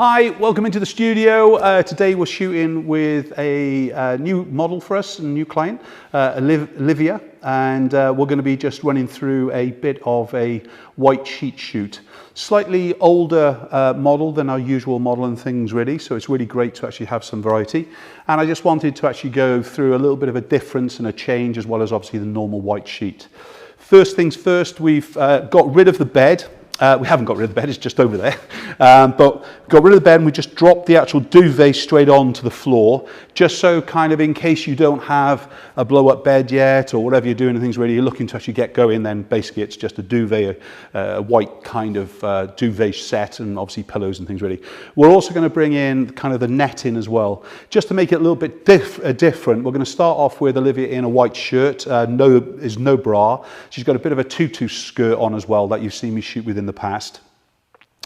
Hi, welcome into the studio. Today we're shooting with a new model for us, a new client, Olivia, and we're going to be just running through a bit of a white sheet shoot. Slightly older model than our usual model and things really, so it's really great to actually have some variety. And I just wanted to actually go through a little bit of a difference and a change, as well as obviously the normal white sheet. First things first, we've got rid of the bed. We haven't got rid of the bed, it's just over there. But got rid of the bed and we just dropped the actual duvet straight onto the floor, just so kind of in case you don't have a blow-up bed yet or whatever you're doing and things really, you're looking to actually get going, then basically it's just a duvet, a white kind of duvet set, and obviously pillows and things really. We're also going to bring in kind of the netting as well, just to make it a little bit different. We're going to start off with Olivia in a white shirt, no bra. She's got a bit of a tutu skirt on as well that you've seen me shoot with in the past.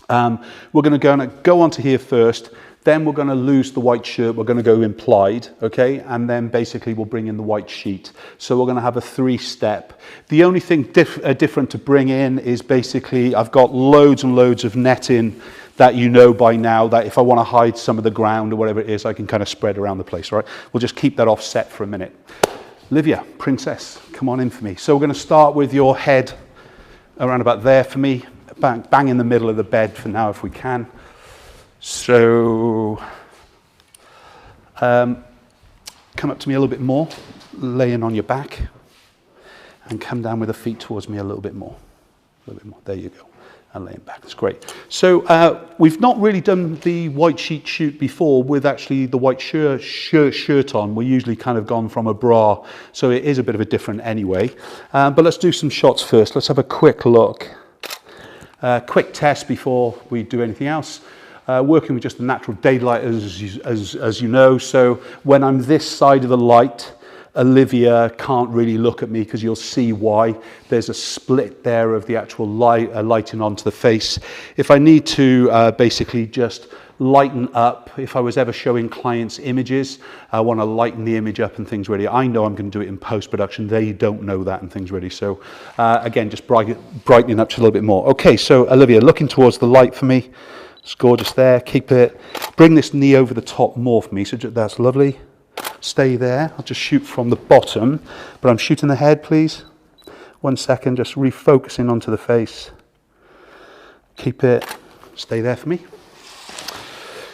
We're going to go onto here first, then we're going to lose the white shirt, we're going to go implied, okay, and then basically we'll bring in the white sheet. So we're going to have a three-step. The only thing different to bring in is basically I've got loads and loads of netting that you know by now, that if I want to hide some of the ground or whatever it is, I can kind of spread around the place, all right? We'll just keep that offset for a minute. Olivia, princess, come on in for me. So we're going to start with your head around about there for me. Bang in the middle of the bed for now if we can. So come up to me a little bit more, laying on your back, and come down with the feet towards me a little bit more. There you go. And laying back. That's great. So we've not really done the white sheet shoot before with actually the white shirt on. We're usually kind of gone from a bra, so it is a bit of a different anyway. But let's do some shots first. Let's have a quick look. Quick test before we do anything else. Working with just the natural daylight as you know, so when I'm this side of the light, Olivia can't really look at me because you'll see why. There's a split there of the actual lighting onto the face. If I need to basically just lighten up, if I was ever showing clients images, I want to lighten the image up and things really. I know I'm going to do it in post-production, they don't know that and things really. So again, just brightening up just a little bit more. Okay, so Olivia, looking towards the light for me. It's gorgeous there, keep it. Bring this knee over the top more for me, so that's lovely. Stay there, I'll just shoot from the bottom, but I'm shooting the head, please. 1 second, just refocusing onto the face. Keep it, stay there for me.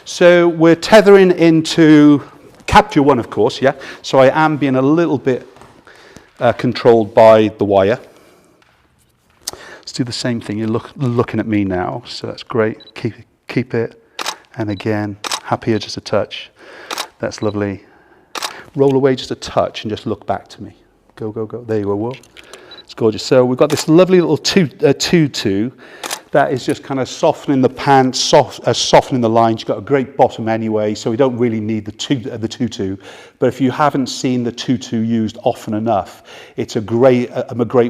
So we're tethering into capture one, of course, yeah. So I am being a little bit controlled by the wire. Let's do the same thing. You're looking at me now, so that's great. Keep it, and again, happier just a touch. That's lovely. Roll away just a touch and just look back to me. Go, go, go. There you go. Whoa. It's gorgeous. So we've got this lovely little tutu. That is just kind of softening the pants, softening the lines. You've got a great bottom anyway, so we don't really need the tutu. But if you haven't seen the tutu used often enough, it's a great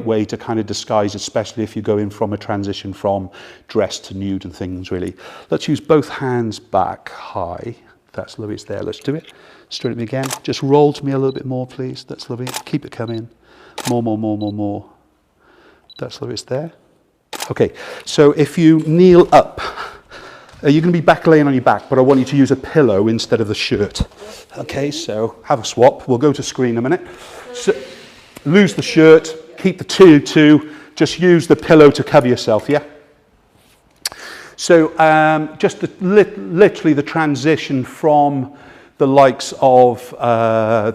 way to kind of disguise, especially if you're going from a transition from dress to nude and things really. Let's use both hands back high. That's lovely, it's there. Let's do it. Straight at me again. Just roll to me a little bit more, please. That's lovely. Keep it coming. More. That's lovely, it's there. Okay, so if you kneel up, you're going to be back laying on your back, but I want you to use a pillow instead of the shirt. Okay, so have a swap. We'll go to screen in a minute. So, lose the shirt, keep the tutu, just use the pillow to cover yourself, yeah? So just literally the transition from the likes of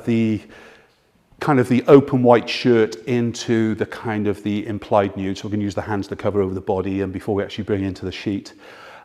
the kind of the open white shirt into the kind of the implied nude. So we're going to use the hands to cover over the body and before we actually bring it into the sheet.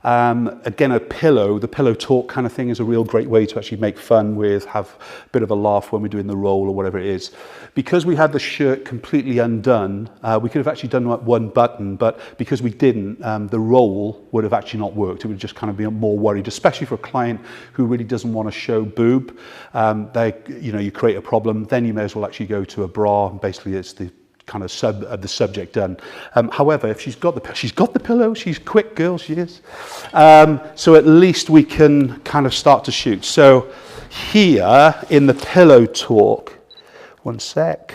Again, the pillow talk kind of thing is a real great way to actually make fun with, have a bit of a laugh when we're doing the roll or whatever it is. Because we had the shirt completely undone, we could have actually done one button, but because we didn't, the roll would have actually not worked. It would just kind of be more worried, especially for a client who really doesn't want to show boob. You create a problem, then you may as well actually go to a bra, and basically it's the kind of the subject done. However, if she's got the pillow, she's a quick girl, she is. So at least we can kind of start to shoot. So here in the pillow talk, 1 sec.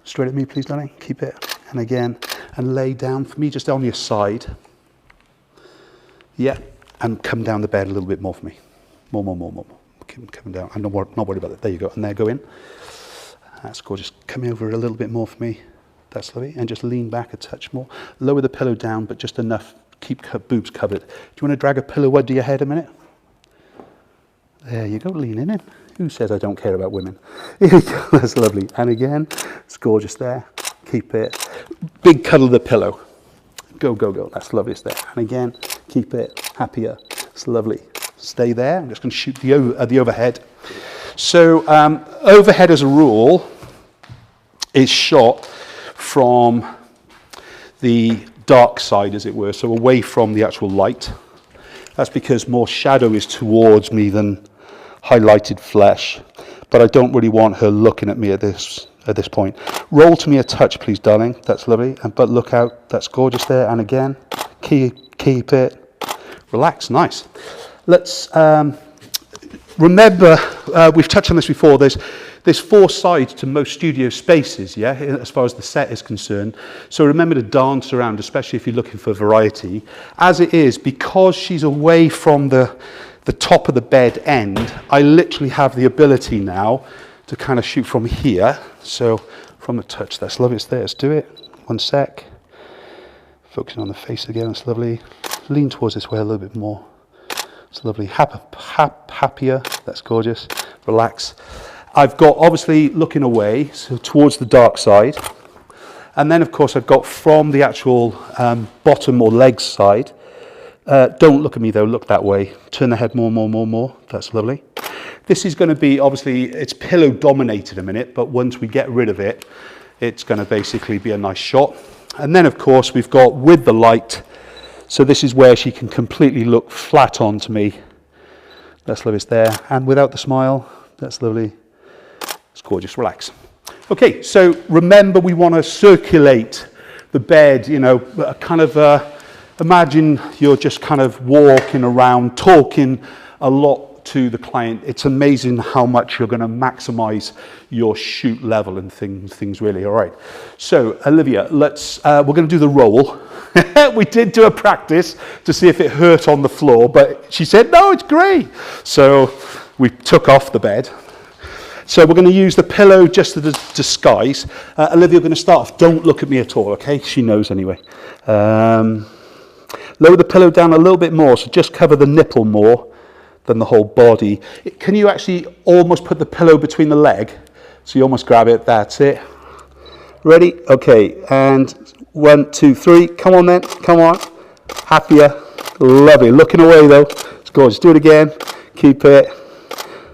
Straight at me, please, darling. Keep it. And again, and lay down for me, just on your side. Yeah, And come down the bed a little bit more for me. More. Coming down. I'm not worried about that. There you go. And there, go in. That's gorgeous. Come over a little bit more for me. That's lovely. And just lean back a touch more. Lower the pillow down, but just enough. Keep boobs covered. Do you want to drag a pillow under your head a minute? There you go. Leaning in. Who says I don't care about women? Here you go. That's lovely. And again, it's gorgeous there. Keep it. Big cuddle the pillow. Go. That's lovely. It's there. And again, keep it. Happier. It's lovely. Stay there. I'm just going to shoot the overhead. So overhead as a rule is shot from the dark side, as it were, so away from the actual light. That's because more shadow is towards me than highlighted flesh, but I don't really want her looking at me at this point. Roll to me a touch, please, darling. That's lovely. But look out. That's gorgeous there. And again, keep it. Relax. Nice. Let's remember, we've touched on this before, there's 4 sides to most studio spaces, yeah, as far as the set is concerned. So remember to dance around, especially if you're looking for variety. As it is, because she's away from the top of the bed end, I literally have the ability now to kind of shoot from here. So from the touch, that's lovely, it's there, let's do it. 1 sec. Focusing on the face again, it's lovely. Lean towards this way a little bit more. It's lovely. Happier, that's gorgeous. Relax. I've got, obviously, looking away, so towards the dark side. And then, of course, I've got from the actual bottom or legs side. Don't look at me, though. Look that way. Turn the head more. That's lovely. This is going to be, obviously, it's pillow dominated a minute, but once we get rid of it, it's going to basically be a nice shot. And then, of course, we've got with the light. So this is where she can completely look flat on to me. That's lovely, it's there. And without the smile, that's lovely. It's gorgeous, relax. Okay, so remember we want to circulate the bed, you know, kind of, imagine you're just kind of walking around, talking a lot to the client. It's amazing how much you're going to maximize your shoot level and things really. All right. So Olivia, we're going to do the roll. We did do a practice to see if it hurt on the floor, but she said, no, it's great. So we took off the bed. So we're going to use the pillow just to disguise. Olivia, we're going to start off. Don't look at me at all, okay? She knows anyway. Lower the pillow down a little bit more, so just cover the nipple more than the whole body. Can you actually almost put the pillow between the leg? So you almost grab it, that's it. Ready? Okay, and 1, 2, 3. Come on then, come on. Happier, lovely. Looking away though, it's gorgeous. Do it again, keep it.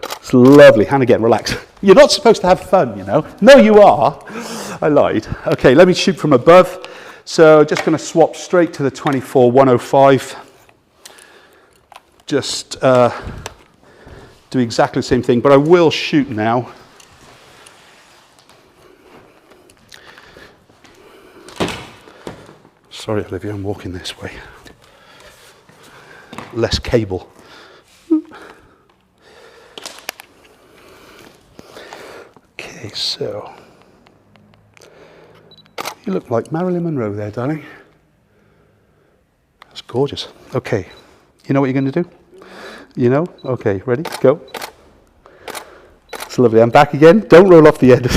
It's lovely, and again, relax. You're not supposed to have fun, you know. No, you are. I lied. Okay, let me shoot from above. So just going to swap straight to the 24-105. Just do exactly the same thing, but I will shoot now. Sorry, Olivia, I'm walking this way. Less cable. Okay, so you look like Marilyn Monroe there, darling. That's gorgeous. Okay, you know what you're going to do? You know? Okay, ready? Go. It's lovely. I'm back again. Don't roll off the end.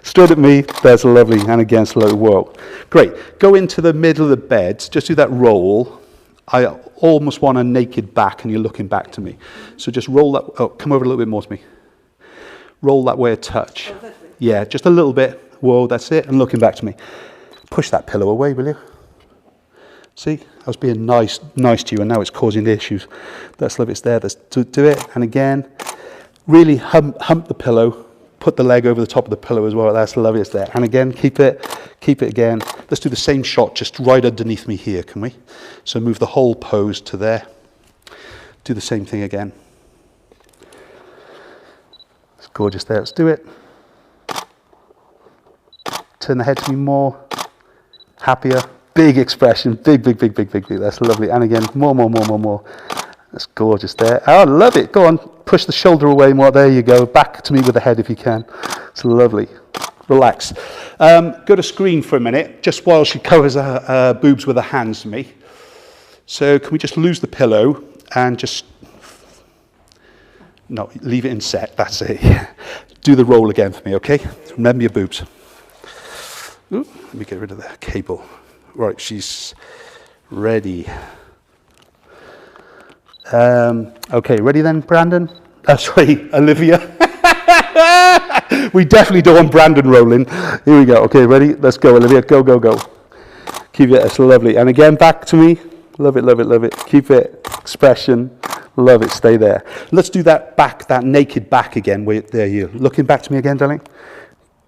Straight at me. That's lovely. And again, slow. Whoa. Great. Go into the middle of the bed. Just do that roll. I almost want a naked back, and you're looking back to me. So just roll that. Oh, come over a little bit more to me. Roll that way a touch. Yeah, just a little bit. Whoa, that's it. And looking back to me. Push that pillow away, will you? See, I was being nice to you, and now it's causing the issues. That's lovely. It's there. Let's do it. And again, really hump the pillow. Put the leg over the top of the pillow as well. That's lovely. It's there. And again, keep it again. Let's do the same shot just right underneath me here, can we? So move the whole pose to there. Do the same thing again. It's gorgeous there. Let's do it. Turn the head to me more. Happier. Big expression, big. That's lovely. And again, more. That's gorgeous there. Oh, I love it. Go on, push the shoulder away more. There you go. Back to me with the head if you can. It's lovely. Relax. Go to screen for a minute, just while she covers her boobs with her hands to me. So can we just lose the pillow and just, no, leave it in set, that's it. Do the roll again for me, okay? Remember your boobs. Ooh, let me get rid of the cable. Right, she's ready. Okay, ready then, Brandon? Sorry, Olivia. We definitely don't want Brandon rolling. Here we go. Okay, ready? Let's go, Olivia. Go, go, go. Keep it. It's lovely. And again, back to me. Love it, love it, love it. Keep it. Expression. Love it. Stay there. Let's do that back, that naked back again. Wait, there you. Looking back to me again, darling.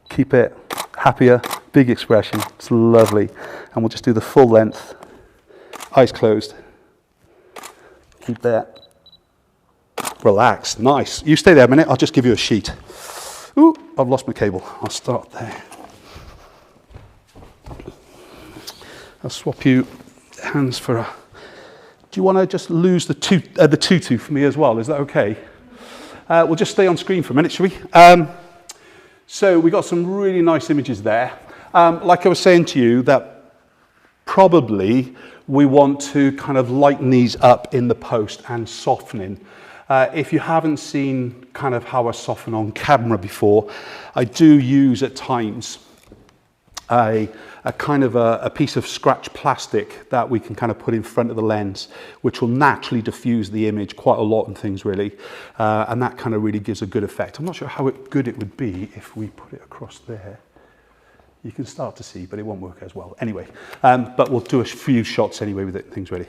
Keep it. Happier. Big expression. It's lovely. And we'll just do the full length. Eyes closed. Keep that. Relax. Nice. You stay there a minute. I'll just give you a sheet. Ooh, I've lost my cable. I'll start there. I'll swap you hands for a... Do you want to just lose the tutu for me as well? Is that okay? We'll just stay on screen for a minute, shall we? So we got some really nice images there. Like I was saying to you, that probably we want to kind of lighten these up in the post and softening. If you haven't seen kind of how I soften on camera before, I do use at times a kind of a piece of scratch plastic that we can kind of put in front of the lens, which will naturally diffuse the image quite a lot and things really. And that kind of really gives a good effect. I'm not sure how good it would be if we put it across there. You can start to see, but it won't work as well. Anyway, but we'll do a few shots anyway with it, things ready.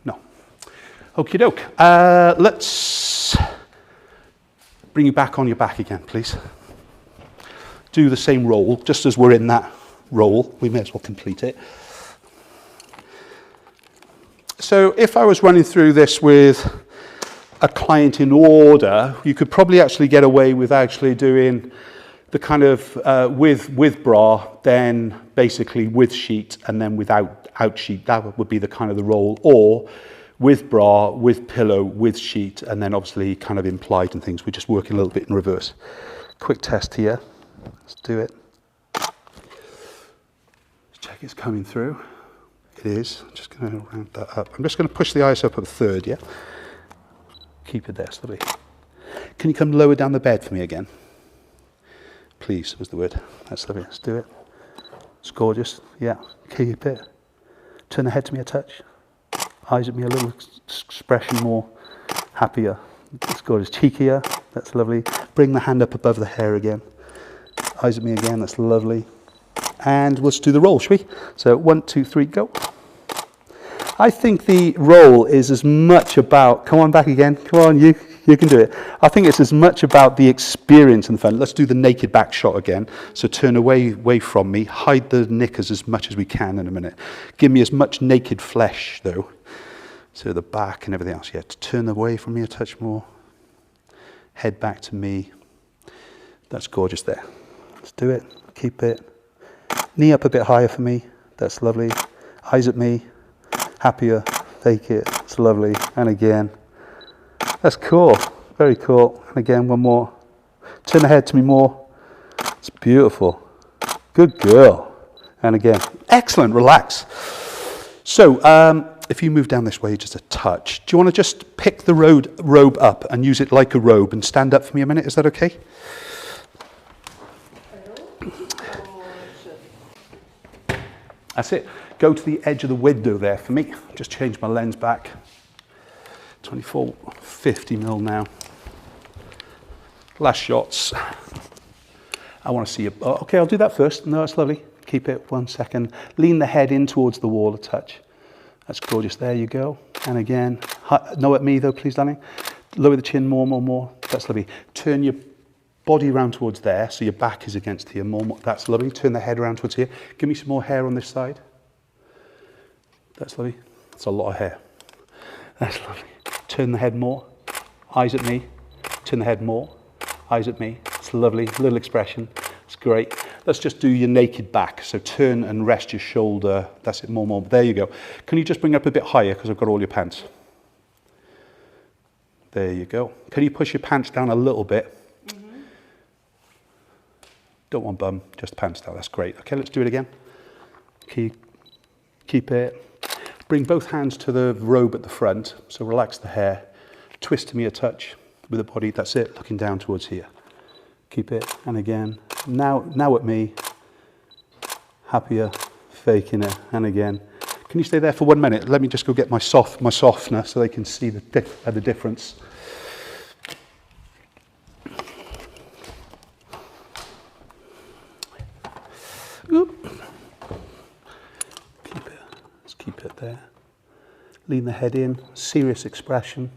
No. Okie doke. Let's bring you back on your back again, please. Do the same roll, just as we're in that roll. We may as well complete it. So if I was running through this with a client in order, you could probably actually get away with actually doing the kind of with bra, then basically with sheet, and then without sheet. That would be the kind of the roll, or with bra, with pillow, with sheet, and then obviously kind of implied and things. We're just working a little bit in reverse. Quick test here. Let's do it. Let's check it's coming through. It is. I'm just going to round that up. I'm just going to push the eyes up a third, yeah? Keep it there, slowly. Can you come lower down the bed for me again? Please, was the word. That's lovely. Let's do it. It's gorgeous. Yeah. Keep it. Turn the head to me a touch. Eyes at me a little expression more. Happier. It's gorgeous. Cheekier. That's lovely. Bring the hand up above the hair again. Eyes at me again. That's lovely. And let's do the roll, shall we? So 1, 2, 3, go. I think the roll is as much about, come on back again. Come on, you can do it. I think it's as much about the experience and the fun. Let's do the naked back shot again. So turn away from me. Hide the knickers as much as we can in a minute. Give me as much naked flesh, though. So the back and everything else. Yeah, turn away from me a touch more. Head back to me. That's gorgeous there. Let's do it. Keep it. Knee up a bit higher for me. That's lovely. Eyes at me. Happier. Take it. It's lovely. And again. That's cool. Very cool. And again, one more. Turn the head to me more. It's beautiful. Good girl. And again. Excellent. Relax. So, if you move down this way just a touch, do you want to just pick the robe up and use it like a robe and stand up for me a minute? Is that okay? That's it. Go to the edge of the window there for me. Just change my lens back. 24, 50 mil now. Last shots. I want to see you. Oh, okay, I'll do that first. No, it's lovely. Keep it 1 second. Lean the head in towards the wall a touch. That's gorgeous. There you go. And again, no at me though, please, darling. Lower the chin more. That's lovely. Turn your body around towards there, so your back is against here. More. That's lovely. Turn the head around towards here. Give me some more hair on this side. That's lovely. That's a lot of hair. That's lovely. Turn the head more. Eyes at me. Turn the head more. Eyes at me. It's lovely. Little expression. It's great. Let's just do your naked back. So turn and rest your shoulder. That's it. More. There you go. Can you just bring up a bit higher because I've got all your pants? There you go. Can you push your pants down a little bit? Don't want bum, just pants down. That's great. Okay, let's do it again. Keep it. Bring both hands to the robe at the front, so relax the hair. Twist to me a touch with the body, that's it, looking down towards here. Keep it, and again. Now at me. Happier, faking it, and again. Can you stay there for 1 minute? Let me just go get my softener so they can see the difference. Oop. Let's keep it there. Lean the head in, serious expression.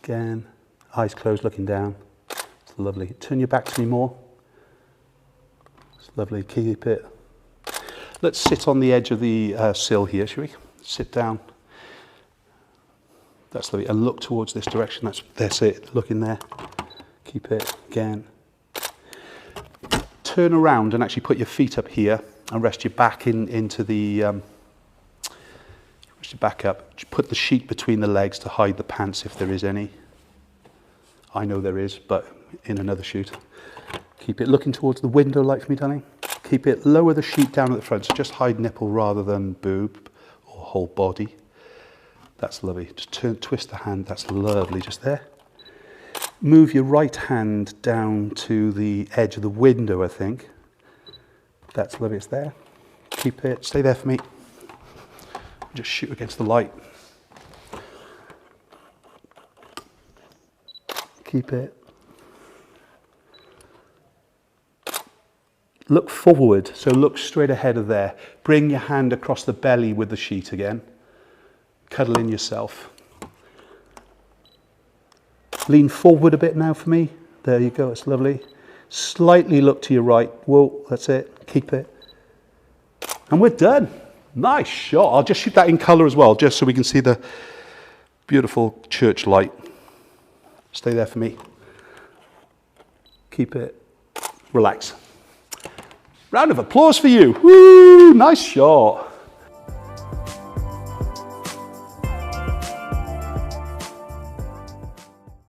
Again, eyes closed, looking down. It's lovely. Turn your back to me more. It's lovely, keep it. Let's sit on the edge of the sill here, shall we? Sit down. That's lovely. And look towards this direction. That's it. Look in there. Keep it. Again. Turn around and actually put your feet up here and rest your back into the... rest your back up. Put the sheet between the legs to hide the pants if there is any. I know there is, but in another shoot. Keep it looking towards the window, like for me, darling. Keep it, lower the sheet down at the front, so just hide nipple rather than boob or whole body. That's lovely. Just twist the hand, that's lovely, just there. Move your right hand down to the edge of the window, I think. That's lovely, it's there. Keep it, stay there for me. Just shoot against the light. Keep it. Look forward, so look straight ahead of there. Bring your hand across the belly with the sheet again. Cuddle in yourself. Lean forward a bit now for me. There you go, it's lovely. Slightly look to your right. Whoa, that's it. Keep it. And we're done. Nice shot. I'll just shoot that in colour as well, just so we can see the beautiful church light. Stay there for me. Keep it. Relax. Round of applause for you. Woo, nice shot.